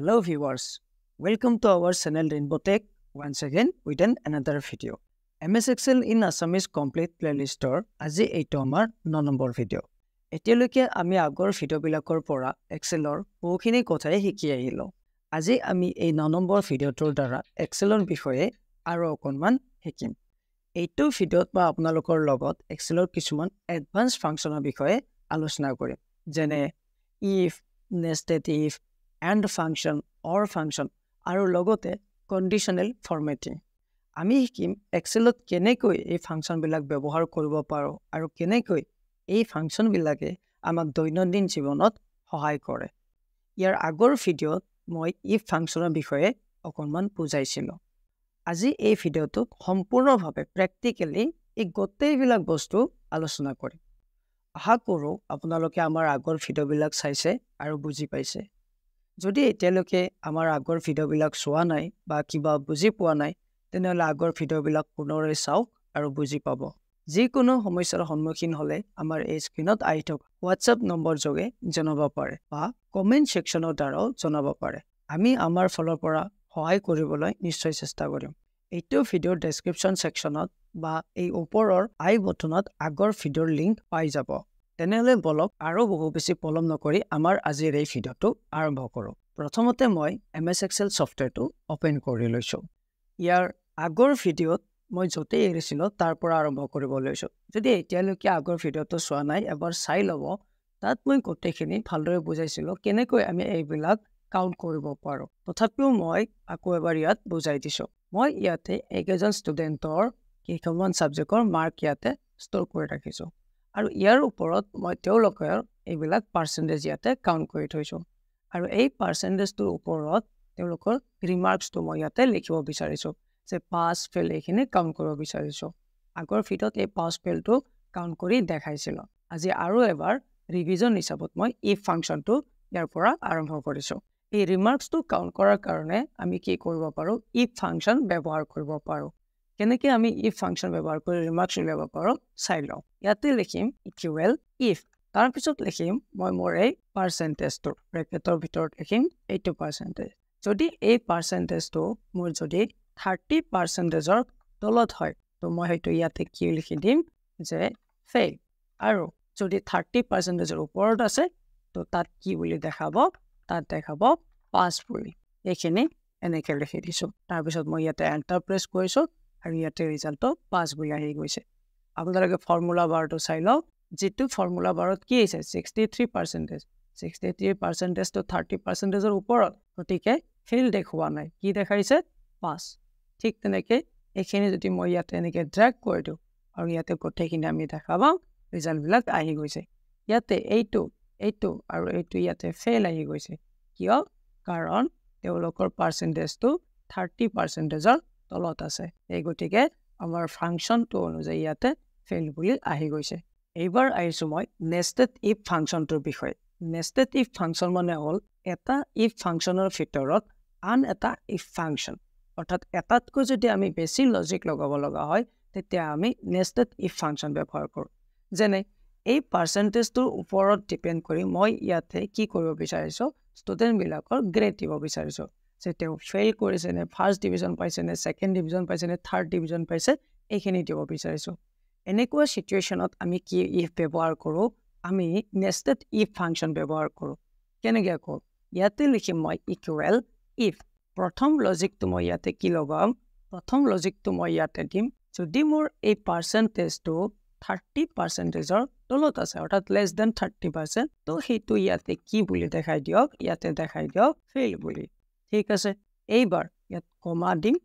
Hello viewers, welcome to our channel Rainbow Tech once again with another video. MS Excel in Assamese complete playlist আজি এইটো আমাৰ 9 number video. এতিয়ালৈকে আমি আগৰ ভিডিওবিলাকৰ পৰা এক্সেলৰ বহুখিনি কথাই শিকি আহিলো। আজি আমি এই 9 নম্বৰ ভিডিওটোৰ দ্বাৰা এক্সেলৰ বিষয়ে আৰু অকণমান শিকিম। এইটো ভিডিওত বা আপোনালোকৰ লগত এক্সেলৰ কিছুমান এডভান্স ফাংচনৰ বিষয়ে আলোচনা কৰিম। যেনে if, nested if, and function or function আৰু লগতে conditional formatting আমি শিকিম এক্সেলত কেনেকৈ এই ফাংচনবিলাক ব্যৱহাৰ কৰিব পাৰো আৰু কেনেকৈ এই ফাংচনবিলাকে আমাক দৈনন্দিন জীৱনত সহায় কৰে ইয়াৰ আগৰ ভিডিওত মই if ফাংচনৰ বিষয়ে অকণমান বুজাইছিলো আজি এই ভিডিওটো সম্পূৰ্ণভাৱে প্ৰ্যাকটিক্যালি এই গোটেইবিলাক বস্তু আলোচনা কৰিম আশা কৰো আপোনালোকে আমাৰ আগৰ ভিডিওবিলাক চাইছে আৰু বুজি পাইছে যদি এতিয়ালৈকে আমাৰ আগৰ ভিডিওবিলাক চোৱা নাই বা কিবা বুজি পোৱা নাই তেনেহলে আগৰ ভিডিওবিলাক পুনৰাই চাওক আৰু বুজি পাব যিকোনো সমস্যাৰ সন্মুখীন হলে আমাৰ এই স্ক্ৰিনত আহি থকা WhatsApp নম্বৰ যোগে জনাব পাৰে বা কমেন্ট সেকশনৰ দ্বাৰাও জনাব পাৰে আমি আমাৰ ফলৰ পৰা সহায় কৰিবলৈ নিশ্চয় চেষ্টা কৰিম এইটো ভিডিওৰ ডেসক্ৰিপচন সেকশনত বা এই ওপৰৰ আই বটনত আগৰ ভিডিওৰ লিংক পাই যাব তেনেহলে বলক আৰু বহু বেছি পলম নকৰি আমাৰ আজিৰ এই ভিডিওটো আৰম্ভ কৰো প্ৰথমতে মই MS Excel সফটৱেৰটো ওপেন কৰি লৈছো ইয়াৰ আগৰ ভিডিওত মই যতে এৰিছিলো তাৰ পৰা আৰম্ভ কৰিব লৈছো যদি এতিয়ালৈকে আগৰ ভিডিওটো চোৱা নাই এবাৰ চাই লব তাত মই গোটেইখিনি ভালদৰে বুজাইছিলো কেনেকৈ আমি এইবিলাক কাউন্ট কৰিব পাৰো তথাপিও মই আকৌ এবাৰ ইয়াত বুজাই দিছো মই ইয়াতে একজন ষ্টুডেন্টৰ কেইখনমান সাবজেক্টৰ মাৰ্ক ইয়াতে ষ্টৰ কৰি ৰাখিছো আৰু ইয়াৰ ওপৰত মই তেওঁলোকৰ এইবিলাক পাৰ্চেন্টেজ ইয়াতে কাউন্ট কৰি থৈছো আৰু এই পাৰ্চেন্টেজটোৰ ওপৰত তেওঁলোকৰ ৰিমাৰ্কসটো মই ইয়াতে লিখিব বিচাৰিছো যে পাস ফেল এইখিনি কাউন্ট কৰিব বিচাৰিছো আগৰ ভিডিওত এই পাস ফেলটো কাউন্ট কৰি দেখাইছিল আজি আৰু এবাৰ ৰিভিজন হিচাপত মই if ফাংচনটো ইয়াৰ পৰা আৰম্ভ কৰিছো এই ৰিমাৰ্কসটো কাউন্ট কৰাৰ কাৰণে আমি কি কৰিব পাৰো if ফাংচন ব্যৱহাৰ কৰিব পাৰো কেনেকৈ আমি if ফাংচন ব্যৱহাৰ কৰি ৰিমাৰ্কস উলিয়াব পাৰো চাই লওঁ ইয়াতে লিখিম ইকুৱেল if তাৰ পিছত লিখিম মই মোৰ এই পাৰ্চেন্টেজটো ব্ৰেকেটৰ ভিতৰত লিখিম 80% যদি এই পাৰ্চেন্টেজটো মোৰ যদি 30%ৰ তলত হয় তো মই হয়তো ইয়াতে কি লিখি দিম যে ফেইল আৰু যদি 30%ৰ ওপৰত আছে তো তাত কি বুলি দেখাব তাত দেখাব পাস বুলি এইখিনি এনেকৈ লিখি দিছো তাৰ পিছত মই ইয়াতে এন্টাৰ প্ৰেছ কৰিছো আৰু ইয়াতে ৰিজাল্টটো পাস বুলি আহি গৈছে আপোনালোকে ফৰ্মুলা বাৰটো চাই লওক যেটো ফৰ্মুলা বাৰত কি আছে 63% 63% তো 30%ৰ ওপৰত গতিকে ফেইল দেখুৱা নাই কি দেখাইছে পাস ঠিক তেনেকৈ এইখিনি যদি মই ইয়াতে এনেকৈ ড্ৰেগ কৰি দিওঁ আৰু ইয়াতে গোটেইখিনি আমি দেখাব ৰিজাল্টবিলাক আহি গৈছে ইয়াতে এইটো আৰু এইটো ইয়াতে ফেইল আহি গৈছে কিয় কাৰণ তেওঁলোকৰ পাৰ্চেন্টেজটো 30%ৰ তলত আছে এই গতিকে আমাৰ ফাংচনটো অনুযায়ী ইয়াতে ফেইল বুলি আহি গৈছে এইবাৰ আহিছো মই nested if ফাংচনটোৰ বিষয়ে nested if ফাংচন মানে হ'ল এটা if ফাংচনৰ ভিতৰত আন এটা if ফাংচন অৰ্থাৎ এটাতকৈ যদি আমি বেছি লজিক লগাব লগা হয় তেতিয়া আমি nested if ফাংচন ব্যৱহাৰ কৰোঁ যেনে এই পাৰ্চেন্টেজটোৰ ওপৰত ডিপেন্ড কৰি মই ইয়াতে কি কৰিব বিচাৰিছো ষ্টুডেন্ট বিলাকৰ গ্ৰেড দিব বিচাৰিছো যে তেওঁ ফেইল কৰিছে নে ফাৰ্ষ্ট ডিভিজন পাইছে নে সেকেন্ড ডিভিজন পাইছে নে থাৰ্ড ডিভিজন পাইছে এইখিনি দিব বিচাৰিছো এনেকুৱা সিচুৱেচনত আমি কি if ব্যৱহাৰ কৰো আমি nested if ফাংচন ব্যৱহাৰ কৰো কেনেকৈ কৰো ইয়াতে লিখিম মই ইকুৱেল if প্ৰথম লজিকটো মই ইয়াতে কি লগাম প্ৰথম লজিকটো মই ইয়াতে দিম যদি মোৰ এই পাৰ্চেন্টেজটো 30%ৰ তলত আছে অৰ্থাৎ লেছ দেন 30% তো হেতু ইয়াতে কি বুলি দেখাই দিয়ক ইয়াতে দেখাই দিয়ক ফেইল বুলি ঠিক আছে এইবাৰ ইয়াত কমা দিম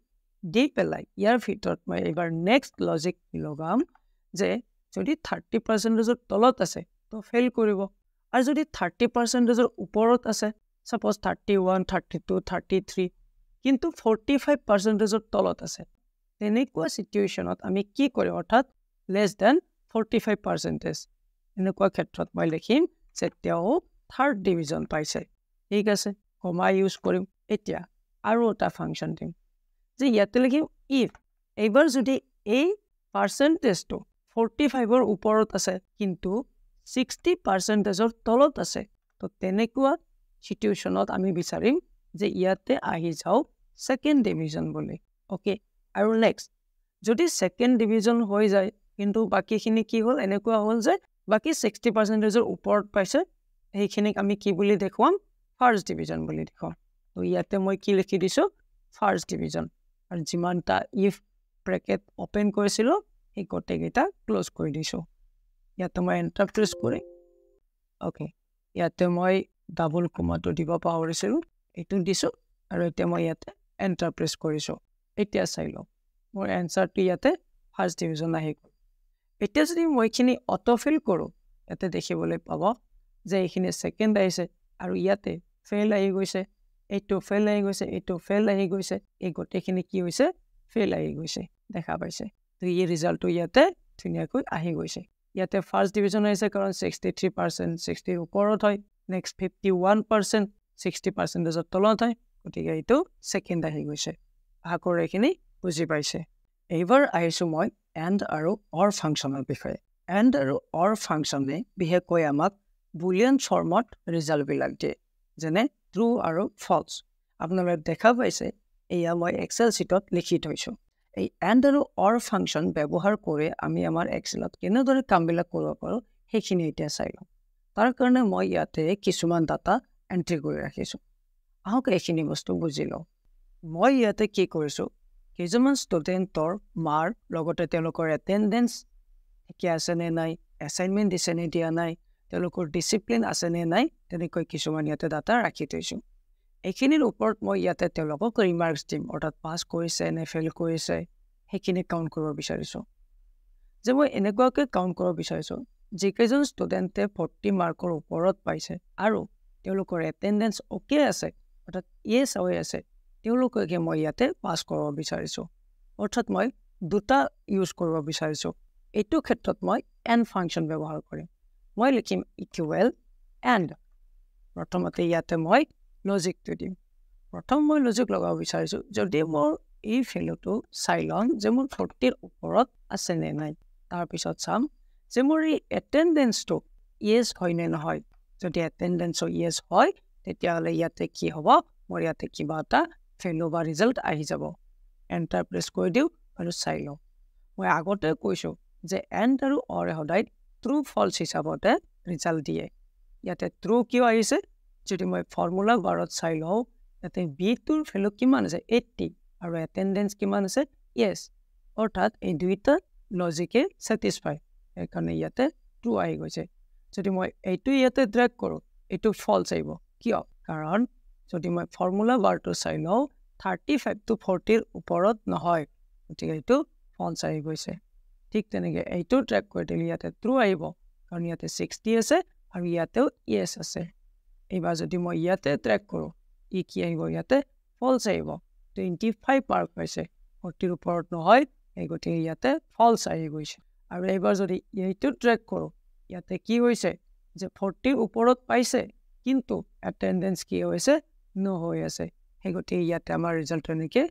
দি পেলাই ইয়াৰ ভিতৰত মই এইবাৰ নেক্সট লজিক লগাম যে যদি 30%ৰ তলত আছে তো ফেইল কৰিব আৰু যদি 30%ৰ ওপৰত আছে সাপোজ 31 32 33 কিন্তু 45%ৰ তলত আছে তেনেকুৱা সিচুৱেচনত আমি কি কৰিম অৰ্থাৎ লেছ দেন 45% এনেকুৱা ক্ষেত্ৰত মই লিখিম যে তেওঁ থাৰ্ড ডিভিজন পাইছে ঠিক আছে কমা ইউজ কৰিম এতিয়া আৰু এটা ফাংচন দিম যে ইয়াতে লিখিম if এইবাৰ যদি এই পাৰ্চেন্টেজটো 45ৰ ওপৰত আছে কিন্তু 60%ৰ তলত আছে তো তেনেকুৱা সিচুৱেচনত আমি বিচাৰিম যে ইয়াতে আহি যাওক সেকেন্ড ডিভিজন বুলি ওকে আৰু নেক্সট যদি সেকেন্ড ডিভিজন হৈ যায় কিন্তু বাকিখিনি কি হ'ল এনেকুৱা হ'ল যে বাকি 60% ওপৰত পাইছে এইখিনিক আমি কি বুলি দেখুৱাম ফাৰ্স্ট ডিভিজন বুলি দেখুৱাম তো ইয়াতে মই কি লিখি দিছো ফাৰ্স্ট ডিভিজন আৰু যিমানটা ইফ ব্ৰেকেট ওপেন কৰিছিলো এই গোটেইকেইটা ক্লোজ কৰি দিছো ইয়াতে মই এন্টাৰ প্ৰেছ কৰি ওকে ইয়াতে মই ডাবল কমাটো দিব পাহৰিছিলো এইটো দিছো আৰু এতিয়া মই ইয়াতে এন্টাৰ প্ৰেছ কৰিছো এতিয়া চাই লওঁ মোৰ এনসাৰটো ইয়াতে ফাৰ্স্ট ডিভিজন আহি গ'ল এতিয়া যদি মই খিনি অটোফিল কৰো ইয়াতে দেখিবলৈ পাব যে এইখিনি সেকেন্ড আহিছে আৰু ইয়াতে ফেল আহি গৈছে এইটো ফেল আহি গৈছে এইটো ফেল আহি গৈছে এই গোটেইখিনি কি হৈছে ফেল আহি গৈছে দেখা পাইছে তো এই ৰিজাল্টটো ইয়াতে ধুনীয়াকৈ আহি গৈছে ইয়াতে ফাৰ্স্ট ডিভিজন আহিছে কাৰণ 63% 60 ওপৰত হয় নেক্সট 51% 60% তলত হয় গতিকে এইটো সেকেন্ড আহি গৈছে আশা কৰোঁ এইখিনি বুজি পাইছে এইবাৰ আহিছো মই এণ্ড আৰু অৰ ফাংচনৰ বিষয়ে এণ্ড আৰু অৰ ফাংচনে বিশেষকৈ আমাক বুলিয়ান ফৰ্মত ৰিজাল্টবিলাক দিয়ে যেনে ট্ৰু আৰু ফলছ আপোনালোকে দেখা পাইছে এয়া মই এক্সেল শিটত লিখি থৈছো এই এণ্ড আৰু অৰ ফাংচন ব্যৱহাৰ কৰি আমি আমাৰ এক্সেলত কেনেদৰে কামবিলাক কৰিব পাৰোঁ সেইখিনি এতিয়া চাই লওঁ তাৰ কাৰণে মই ইয়াতে কিছুমান ডাটা এন্ট্ৰি কৰি ৰাখিছো আহক এইখিনি বস্তু বুজি লওঁ মই ইয়াতে কি কৰিছো কিছুমান ষ্টুডেণ্টৰ মাৰ লগতে তেওঁলোকৰ এটেণ্ডেন্স কি আছে নে নাই এছাইনমেণ্ট দিছে নে দিয়া নাই তেওঁলোকৰ ডিসিপ্লিন আছে নে নাই তেনেকৈ কিছুমান ইয়াতে ডাটা ৰাখি থৈছো এইখিনিৰ ওপৰত মই ইয়াতে তেওঁলোকক ৰিমাৰ্কছ দিম অৰ্থাৎ পাছ কৰিছে নে ফেল কৰিছে সেইখিনি কাউণ্ট কৰিব বিচাৰিছো যে মই এনেকুৱাকৈ কাউণ্ট কৰিব বিচাৰিছো যিকেইজন ষ্টুডেণ্টে 40 মাৰ্কৰ ওপৰত পাইছে আৰু তেওঁলোকৰ এটেণ্ডেন্স ওকে আছে অৰ্থাৎ ইয়েছ হৈ আছে তেওঁলোককে মই ইয়াতে পাছ কৰিব বিচাৰিছো অৰ্থাৎ মই দুটা ইউজ কৰিব বিচাৰিছো এইটো ক্ষেত্ৰত মই এণ্ড ফাংচন ব্যৱহাৰ কৰিম মই লিখিম ইকুৱেল এণ্ড প্ৰথমতে ইয়াতে মই লজিকটো দিম প্ৰথম মই লজিক লগাব বিচাৰিছো যদি মোৰ এই ভ্যালুটো চাই লম যে মোৰ 40 ওপৰত আছে নে নাই তাৰ পিছত চাম যে মোৰ এই এটেণ্ডেন্সটো ইয়েছ হয় নে নহয় যদি এটেণ্ডেন্সও ইয়েছ হয় তেতিয়াহ'লে ইয়াতে কি হ'ব মোৰ ইয়াতে কিবা এটা ভ্যালু বা ৰিজাল্ট আহি যাব এন্টাৰ প্ৰেছ কৰি দিওঁ আৰু চাই লওঁ মই আগতে কৈছো যে এণ্ড আৰু অৰে সদায় ট্ৰু ফলছ হিচাপতে ৰিজাল্ট দিয়ে ইয়াতে ট্ৰু কিয় আহিছে যদি মই ফৰ্মুলা বাৰত চাই লওঁ ইয়াতে বি টোৰ ভ্যালু কিমান আছে 80 আৰু এটেণ্ডেন্স কিমান আছে ইয়েছ অৰ্থাৎ এই দুইটা লজিকে স্যাটিসফাই এইকাৰণে ইয়াতে ট্ৰু আহি গৈছে যদি মই এইটো ইয়াতে ড্ৰেগ কৰোঁ এইটো ফলছ আহিব কিয় কাৰণ যদি মই ফৰ্মুলা বাৰটো চাই লওঁ 35 to 40 ওপৰত নহয় গতিকে এইটো ফলছ আহি গৈছে ঠিক তেনেকৈ এইটো ট্ৰেক কৰি দিলে ইয়াতে ট্ৰু আহিব কাৰণ ইয়াতে 60 আছে আৰু ইয়াতেও ইয়েছ আছে এইবাৰ যদি মই ইয়াতে ট্ৰেক কৰোঁ ই কি আহিব ইয়াতে ফলছ আহিব 25 মাৰ্ক পাইছে 40 ওপৰত নহয় এই গতিকে ইয়াতে ফলছ আহি গৈছে আৰু এইবাৰ যদি এইটো ট্ৰেক কৰোঁ ইয়াতে কি হৈছে যে 40 ওপৰত পাইছে কিন্তু এটেণ্ডেন্স কি হৈছে নো হৈ আছে সেই গতিকে ইয়াতে আমাৰ ৰিজাল্ট এনেকৈ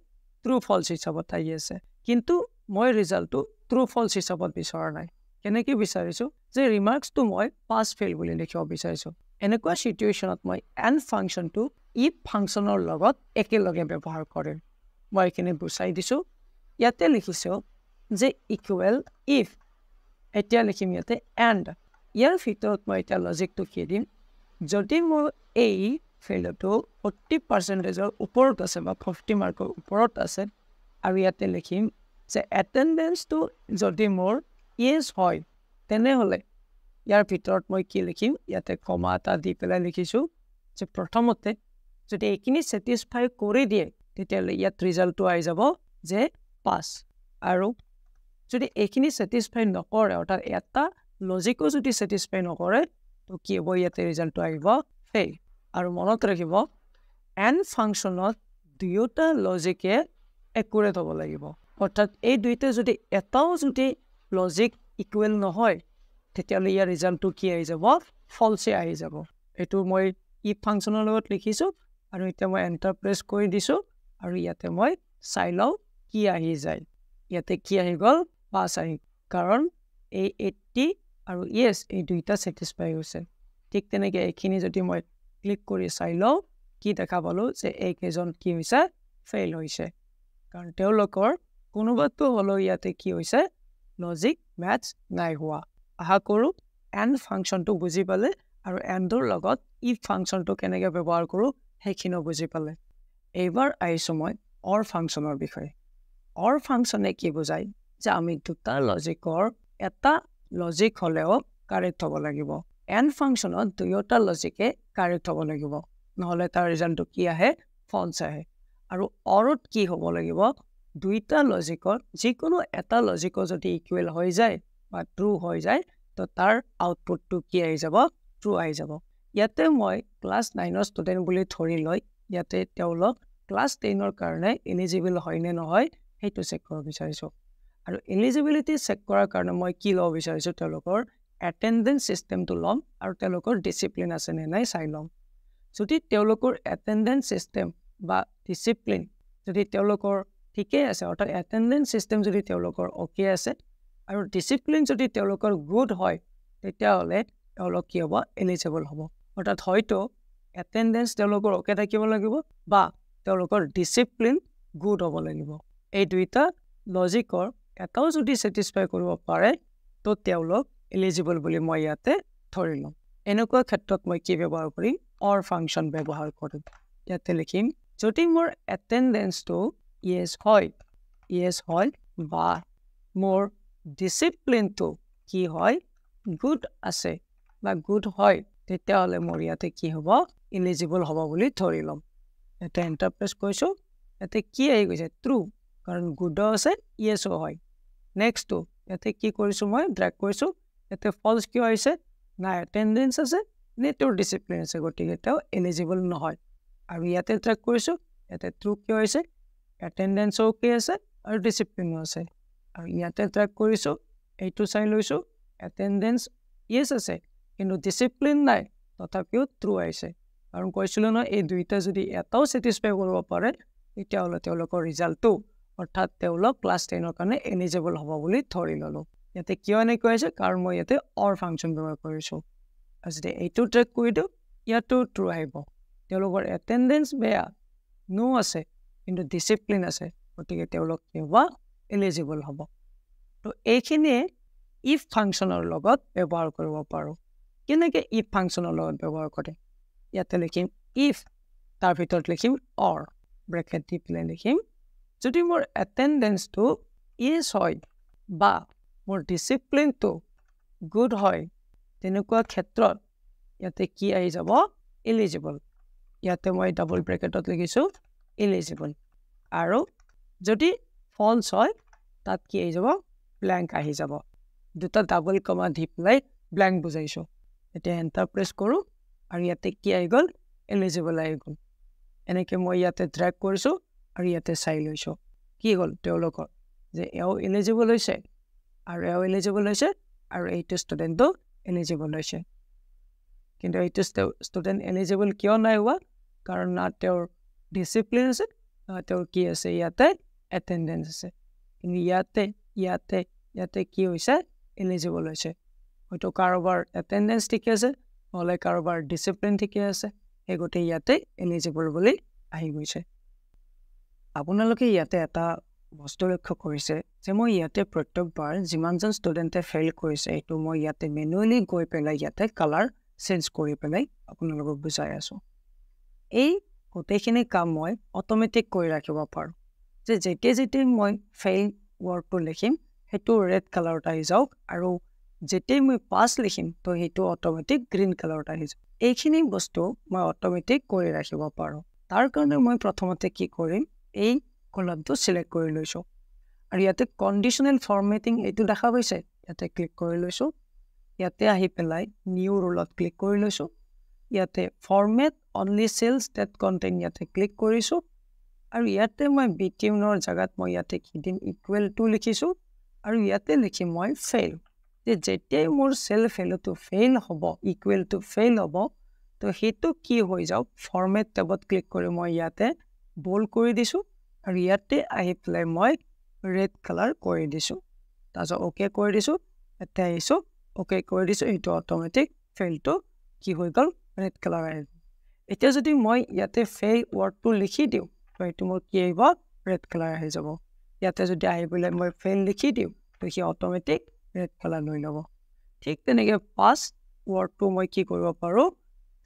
ট্ৰু ফলছ হিচাপত আহি আছে কিন্তু মই ৰিজাল্টটো ট্ৰু ফলছ হিচাপত বিচৰা নাই কেনেকৈ বিচাৰিছোঁ যে ৰিমাৰ্কছটো মই পাছ ফেইল বুলি লিখিব বিচাৰিছোঁ এনেকুৱা সিচুৱেশ্যনত মই এণ্ড ফাংচনটো ইফ ফাংচনৰ লগত একেলগে ব্যৱহাৰ কৰিম মই এইখিনি বুজাই দিছোঁ ইয়াতে লিখিছোঁ যে ইকুৱেল ইফ এতিয়া লিখিম ইয়াতে এণ্ড ইয়াৰ ভিতৰত মই এতিয়া লজিকটো কি দিম যদি মোৰ এই ভ্যালুটো 40% ওপৰত আছে বা 50 মাৰ্কৰ ওপৰত আছে আৰু ইয়াতে লিখিম যে এটেণ্ডেন্সটো যদি মোৰ ইয়েছ হয় তেনেহ'লে ইয়াৰ ভিতৰত মই কি লিখিম ইয়াতে কমা এটা দি পেলাই লিখিছোঁ যে প্ৰথমতে যদি এইখিনি স্যাটিসফাই কৰি দিয়ে তেতিয়াহ'লে ইয়াত ৰিজাল্টটো আহি যাব যে পাছ আৰু যদি এইখিনি স্যাটিসফাই নকৰে অৰ্থাৎ এটা লজিকো যদি স্যাটিসফাই নকৰে তো কি হ'ব ইয়াতে ৰিজাল্টটো আহিব ফেইল আৰু মনত ৰাখিব এণ্ড ফাংচনত দুয়োটা লজিকে একুৰেট হ'ব লাগিব অৰ্থাৎ এই দুইটা যদি এটাও যদি লজিক ইকুৱেল নহয় তেতিয়াহ'লে ইয়াৰ ৰিজাল্টটো কি আহি যাব ফলছে আহি যাব এইটো মই ইফ ফাংচনৰ লগত লিখিছোঁ আৰু এতিয়া মই এণ্টাৰ প্ৰেছ কৰি দিছোঁ আৰু ইয়াতে মই চাই লওঁ কি আহি যায় ইয়াতে কি আহি গ'ল পাছ আহি কাৰণ এই 80 আৰু ইয়েছ এই দুইটা স্যাটিসফাই হৈছে ঠিক তেনেকৈ এইখিনি যদি মই ক্লিক কৰি চাই লওঁ কি দেখা পালো যে এইকেইজন কি হৈছে ফেইল হৈছে কাৰণ তেওঁলোকৰ কোনোবাটো হলো ইয়াতে কি হৈছে লজিক মেচ নাই হোৱা আশা কৰো এণ্ড ফাংচনটো বুজি পালে আৰু এণ্ডৰ লগত ইফ ফাংচনটো কেনেকৈ ব্যৱহাৰ কৰো সেইখিনিও বুজি পালে এইবাৰ আহিছো মই অৰ ফাংচনৰ বিষয়ে অৰ ফাংচনে কি বুজায় যে আমি দুটা লজিকৰ এটা লজিক হলেও কাৰেক্ট হ'ব লাগিব এণ্ড ফাংচনত দুয়োটা লজিকে কাৰেক্ট হ'ব লাগিব নহলে তাৰ ৰিজাল্টটো কি আহে ফলছ আহে আৰু অৰত কি হ'ব লাগিব দুইটা লজিকৰ যিকোনো এটা লজিকৰ যদি ইকুৱেল হৈ যায় বা ট্ৰু হৈ যায় তো তাৰ আউটপুটটো কি আহি যাব ট্ৰু আহি যাব ইয়াতে মই ক্লাছ 9ৰ ষ্টুডেণ্ট বুলি ধৰি লৈ ইয়াতে তেওঁলোক ক্লাছ 10ৰ কাৰণে এলিজিবল হয় নে নহয় সেইটো চেক কৰিব বিচাৰিছো আৰু এলিজিবিলিটি চেক কৰাৰ কাৰণে মই কি ল'ব বিচাৰিছো তেওঁলোকৰ এটেন্ডেন্স সিস্টেমটো ল'ম আৰু তেওঁলোকৰ ডিসিপ্লিন আছে নে নাই চাই ল'ম যদি তেওঁলোকৰ এটেন্ডেন্স সিস্টেম বা ডিসিপ্লিন যদি তেওঁলোকৰ ঠিকই আছে অৰ্থাৎ এটেন্ডেন্স সিস্টেম যদি তেওঁলোকৰ ওকে আছে আৰু ডিসিপ্লিন যদি তেওঁলোকৰ গুড হয় তেতিয়াহলে তেওঁলোক কি হ'ব এলিজিবল হ'ব অৰ্থাৎ হয়তো এটেন্ডেন্স তেওঁলোকৰ ওকে থাকিব লাগিব বা তেওঁলোকৰ ডিসিপ্লিন গুড হ'ব লাগিব এই দুইটা লজিকৰ এটাও যদি স্যাটিসফাই কৰিব পাৰে তো তেওঁলোক এলিজিবল বুলি মই ইয়াতে ধৰি লম এনেকুৱা ক্ষেত্ৰত মই কি ব্যৱহাৰ কৰিম অৰ ফাংচন ব্যৱহাৰ কৰিম ইয়াতে লিখিম যদি মোৰ এটেন্ডেন্সটো ইয়েস হয় বা মোৰ ডিসিপ্লিনটো কি হয় গুড আছে বা গুড হয় তেতিয়াহলে মোৰ ইয়াতে কি হ'ব এলিজিবল হ'ব বুলি ধৰি লম এটা এন্টাৰ প্ৰেছ কৰিছো ইয়াতে কি আহি গৈছে ট্ৰু কাৰণ গুড আছে ইয়েসও হয় নেক্সট টু ইয়াতে কি কৰিছো মই ড্ৰেগ কৰিছো ইয়াতে ফলছ কিয় আহিছে না এটেন্ডেন্স আছে নে তোৰ ডিসিপ্লিন আছে গতিকে এটাও এলিজিবল নহয় আৰু ইয়াতে ড্ৰেগ কৰিছো ইয়াতে ট্ৰু কিয় হৈছে এটেন্ডেন্স ওকে আছে আৰু ডিসিপ্লিনো আছে আৰু ইয়াতে ড্ৰেগ কৰিছো এইটো চাই লৈছো এটেন্ডেন্স ইয়েস আছে কিন্তু ডিসিপ্লিন নাই তথাপিও ট্ৰু আহিছে কাৰণ কৈছিলো ন এই দুইটা যদি এটাও স্যাটিসফাই কৰিব পাৰে তেতিয়াহলে তেওঁলোকৰ ৰিজাল্টটো অৰ্থাৎ তেওঁলোক ক্লাছ 10ৰ কাৰণে এলিজিবল হ'ব বুলি ধৰি ললো ইয়াতে কিয় এনেকৈ আছে কাৰণ মই ইয়াতে অৰ ফাংচন ব্যৱহাৰ কৰিছো আৰু যদি এইটো ট্ৰেক কৰি দিওঁ ইয়াতো ট্ৰু আহিব তেওঁলোকৰ এটেন্ডেন্স বেয়া নো আছে কিন্তু ডিসিপ্লিন আছে গতিকে তেওঁলোক কি হ'ব এলিজিবল হ'ব তো এইখিনিয়ে ইফ ফাংচনৰ লগত ব্যৱহাৰ কৰিব পাৰো কেনেকৈ ইফ ফাংচনৰ লগত ব্যৱহাৰ কৰে ইয়াতে লিখিম ইফ তাৰ ভিতৰত লিখিম অৰ ব্ৰেকেট দি পেলাই লিখিম যদি মোৰ এটেন্ডেন্সটো ইয়েস হয় বা মোৰ ডিসিপ্লিনটো গুড হয় তেনেকুৱা ক্ষেত্ৰত ইয়াতে কি আহি যাব এলিজিবল ইয়াতে মই ডাবল ব্ৰেকেটত লিখিছো এলিজিবল আৰু যদি ফলছ হয় তাত কি আহি যাব ব্ল্যাঙ্ক আহি যাব দুটা ডাবল কমা দি পেলাই ব্ল্যাঙ্ক বুজাইছো এতিয়া এন্টাৰ প্ৰেছ কৰো আৰু ইয়াতে কি আহি গ'ল এলিজিবল আহি গ'ল এনেকৈ মই ইয়াতে ড্ৰেগ কৰিছো আৰু ইয়াতে চাই লৈছো কি হ'ল তেওঁলোকৰ যে এও এলিজিবল হৈছে আৰু এও এলিজিবল হৈছে আৰু এইটো ষ্টুডেণ্টটো এলিজিবল হৈছে কিন্তু এইটো ষ্টুডেণ্ট এলিজিবল কিয় নাই হোৱা কাৰণ না তেওঁৰ ডিসিপ্লিন আছে না তেওঁৰ কি আছে ইয়াতে এটেন্ডেন্স আছে কিন্তু ইয়াতে কি হৈছে এলিজিবল হৈছে হয়তো কাৰোবাৰ এটেন্ডেন্স ঠিকে আছে নহলে কাৰোবাৰ ডিসিপ্লিন ঠিকে আছে এই গোটেই ইয়াতে এলিজিবল বুলি আহি গৈছে আপোনালোকে ইয়াতে এটা বস্তু লক্ষ্য কৰিছে যে মই ইয়াতে প্ৰত্যেকবাৰ যিমানজন ষ্টুডেণ্টে ফেইল কৰিছে এইটো মই ইয়াতে মেনুৱেলি গৈ পেলাই ইয়াতে কালাৰ চেঞ্জ কৰি পেলাই আপোনালোকক বুজাই আছো এই গোটেইখিনি কাম মই অটোমেটিক কৰি ৰাখিব পাৰো যে যেতিয়া মই ফেইল ৱৰ্ডটো লিখিম সেইটো ৰেড কালাৰত আহি যাওক আৰু যেতিয়া মই পাছ লিখিম তো সেইটো অটোমেটিক গ্ৰীণ কালাৰত আহি যাব এইখিনি বস্তু মই অটোমেটিক কৰি ৰাখিব পাৰো তাৰ কাৰণে মই প্ৰথমতে কি কৰিম এই কলমটো সিলেক্ট কৰি লৈছো আৰু ইয়াতে কন্ডিশনাল ফৰমেটিং এইটো দেখা পাইছে ইয়াতে ক্লিক কৰি লৈছো ইয়াতে আহি পেলাই নিউ ৰোলত ক্লিক কৰি লৈছো ইয়াতে format only cells that contain ইয়াতে ক্লিক কৰিছো আৰু ইয়াতে মই বিটিউনৰ জায়গাত মই ইয়াতে কি দিম ইকুৱেল টু লিখিছো আৰু ইয়াতে লিখিম মই ফেইল যে যেতিয়াই মোৰ সেল ভ্যালুটো ফেইল হ'ব ইকুৱেল টু ফেইল হ'ব তো হেতু কি হৈ যাও ফৰমেট টেবত ক্লিক কৰি মই ইয়াতে বোল্ড কৰি দিছো আৰু ইয়াতে আহি প্লে মই ৰেড কালাৰ কৰি দিছো তাজা ওকে কৰি দিছো এতে আহিছো ওকে কৰি দিছো এটো অটোমেটিক ফেইলটো কি হৈ গল ৰেড কালাৰ আহি এতিয়া যদি মই ইয়াতে ফেইল ৱৰ্ডটো লিখি দিওঁ তো এইটো মোৰ কি আহিব ৰেড কালাৰ আহি যাব ইয়াতে যদি আহি পেলাই মই ফেইল লিখি দিওঁ তো সি অট'মেটিক ৰেড কালাৰ লৈ ল'ব ঠিক তেনেকৈ পাছ ৱৰ্ডটো মই কি কৰিব পাৰোঁ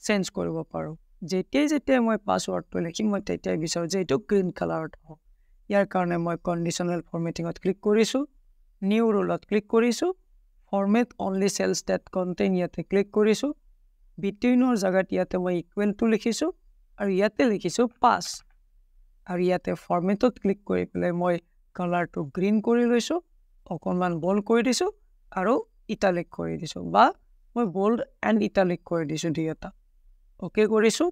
চেঞ্জ কৰিব পাৰোঁ যেতিয়াই মই পাছ ৱৰ্ডটো লিখিম মই তেতিয়াই বিচাৰোঁ যে এইটো গ্ৰীণ কালাৰত হওক ইয়াৰ কাৰণে মই কণ্ডিশ্যনেল ফৰ্মেটিঙত ক্লিক কৰিছোঁ নিউ ৰুলত ক্লিক কৰিছোঁ format only cells that contain ইয়াতে ক্লিক কৰিছোঁ বিটুইনৰ জেগাত ইয়াতে মই ইকুৱেলটো লিখিছোঁ আৰু ইয়াতে লিখিছোঁ পাছ আৰু ইয়াতে ফৰ্মেটত ক্লিক কৰি পেলাই মই কালাৰটো গ্ৰীণ কৰি লৈছোঁ অকণমান বল্ড কৰি দিছোঁ আৰু ইটালিক কৰি দিছোঁ বা মই বল্ড এণ্ড ইটালিক কৰি দিছোঁ দুই এটা অ'কে কৰিছোঁ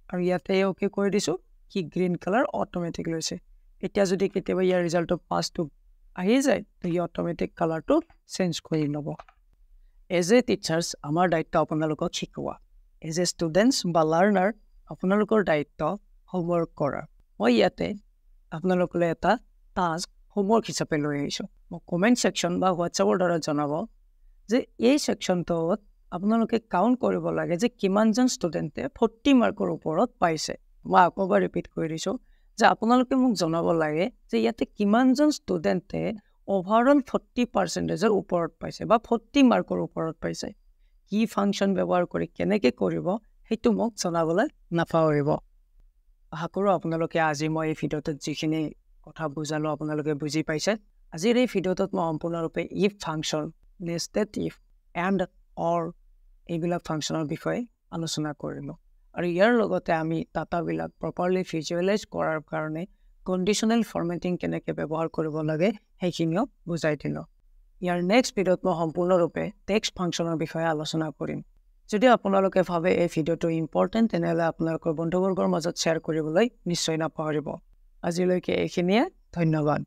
আৰু ইয়াতে অ'কে কৰি দিছোঁ কি গ্ৰীণ কালাৰ অট'মেটিক লৈছে এতিয়া যদি কেতিয়াবা ইয়াৰ ৰিজাল্টটো পাছটো আহি যায় তো ই অট'মেটিক কালাৰটো চেঞ্জ কৰি ল'ব এজ এ টিচাৰ্ছ আমাৰ দায়িত্ব আপোনালোকক শিকোৱা এজ এ ষ্টুডেণ্টছ বা লাৰ্ণাৰ আপোনালোকৰ দায়িত্ব হোমৱৰ্ক কৰা মই ইয়াতে আপোনালোকলৈ এটা টাস্ক হোমৱৰ্ক হিচাপে লৈ আহিছোঁ মই কমেণ্ট ছেকশ্যন বা হোৱাটছআপৰ দ্বাৰা জনাব যে এই ছেকশ্যনটোত আপোনালোকে কাউণ্ট কৰিব লাগে যে কিমানজন ষ্টুডেণ্টে 40 মাৰ্কৰ ওপৰত পাইছে মই আকৌ এবাৰ ৰিপিট কৰি দিছোঁ যে আপোনালোকে মোক জনাব লাগে যে ইয়াতে কিমানজন ষ্টুডেণ্টে অভাৰঅল 40% ওপৰত পাইছে বা 40 মাৰ্কৰ ওপৰত পাইছে কি ফাংচন ব্যৱহাৰ কৰি কেনেকৈ কৰিব সেইটো মোক জনাবলৈ নাপাহৰিব আশা কৰোঁ আপোনালোকে আজি মই এই ভিডিঅ'টোত যিখিনি কথা বুজালোঁ আপোনালোকে বুজি পাইছে আজিৰ এই ভিডিঅ'টোত মই সম্পূৰ্ণৰূপে if function nested if and or এইবিলাক ফাংচনৰ বিষয়ে আলোচনা কৰিলোঁ আৰু ইয়াৰ লগতে আমি ডাটাবিলাক প্ৰপাৰলি ভিজুৱেলাইজ কৰাৰ কাৰণে কণ্ডিশ্যনেল ফৰ্মেটিং কেনেকৈ ব্যৱহাৰ কৰিব লাগে সেইখিনিও বুজাই দিলোঁ ইয়াৰ নেক্সট ভিডিঅ'ত মই সম্পূৰ্ণৰূপে টেক্সট ফাংচনৰ বিষয়ে আলোচনা কৰিম যদি আপোনালোকে ভাবে এই ভিডিঅ'টো ইম্পৰ্টেণ্ট তেনেহ'লে আপোনালোকৰ বন্ধুবৰ্গৰ মাজত শ্বেয়াৰ কৰিবলৈ নিশ্চয় নাপাহৰিব আজিলৈকে এইখিনিয়ে ধন্যবাদ